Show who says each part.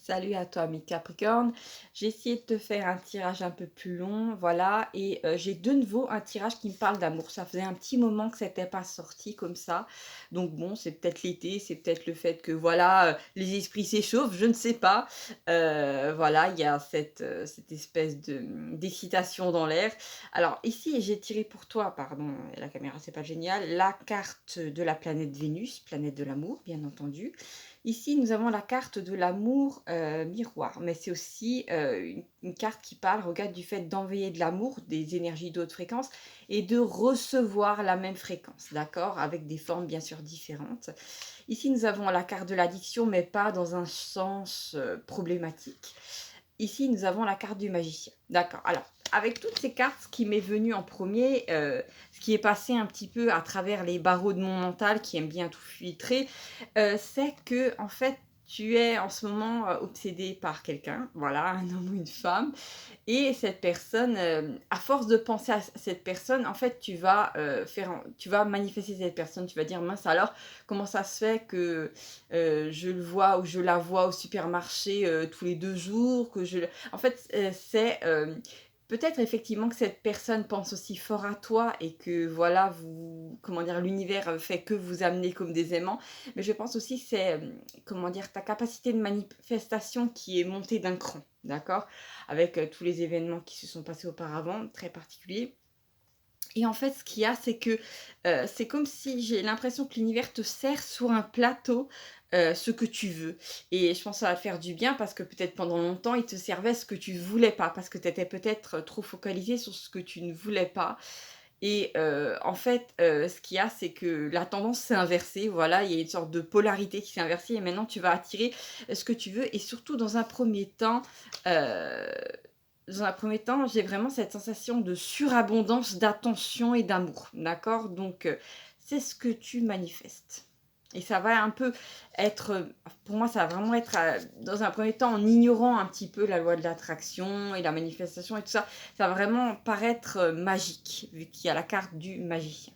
Speaker 1: Salut à toi, ami Capricorne. J'ai essayé de te faire un tirage un peu plus long, voilà, et j'ai de nouveau un tirage qui me parle d'amour. Ça faisait un petit moment que c'était pas sorti comme ça, donc bon, c'est peut-être l'été, c'est peut-être le fait que voilà, les esprits s'échauffent, je ne sais pas. Voilà, il y a cette espèce de d'excitation dans l'air. Alors ici, j'ai tiré pour toi, pardon, la caméra c'est pas génial, la carte de la planète Vénus, planète de l'amour, bien entendu. Ici, nous avons la carte de l'amour miroir, mais c'est aussi une carte qui parle, regarde, du fait d'envoyer de l'amour, des énergies d'autres fréquences, et de recevoir la même fréquence, d'accord? Avec des formes bien sûr différentes. Ici, nous avons la carte de l'addiction, mais pas dans un sens problématique. Ici, nous avons la carte du magicien. D'accord. Alors, avec toutes ces cartes, ce qui m'est venu en premier, ce qui est passé un petit peu à travers les barreaux de mon mental, qui aime bien tout filtrer, c'est que en fait, tu es en ce moment obsédé par quelqu'un, voilà, un homme ou une femme, et cette personne, à force de penser à cette personne, en fait, tu vas manifester cette personne, tu vas dire: «Mince alors, comment ça se fait que, je le vois ou je la vois au supermarché, tous les 2 jours, que je le» en fait, peut-être effectivement que cette personne pense aussi fort à toi et que voilà, vous comment dire? L'univers, fait que vous amenez comme des aimants. Mais je pense aussi que c'est, comment dire? Ta capacité de manifestation qui est montée d'un cran, d'accord? Avec tous les événements qui se sont passés auparavant, très particuliers. Et en fait, ce qu'il y a, c'est que c'est comme si j'ai l'impression que l'univers te sert sur un plateau ce que tu veux. Et je pense que ça va te faire du bien parce que peut-être pendant longtemps, il te servait ce que tu ne voulais pas, parce que tu étais peut-être trop focalisé sur ce que tu ne voulais pas. Et en fait, ce qu'il y a, c'est que la tendance s'est inversée, voilà, il y a une sorte de polarité qui s'est inversée et maintenant tu vas attirer ce que tu veux et surtout heu, dans un premier temps, j'ai vraiment cette sensation de surabondance d'attention et d'amour, d'accord? Donc c'est ce que tu manifestes et ça va un peu être, pour moi, ça va vraiment être, dans un premier temps, en ignorant un petit peu la loi de l'attraction et la manifestation et tout ça, ça va vraiment paraître, magique, vu qu'il y a la carte du magicien.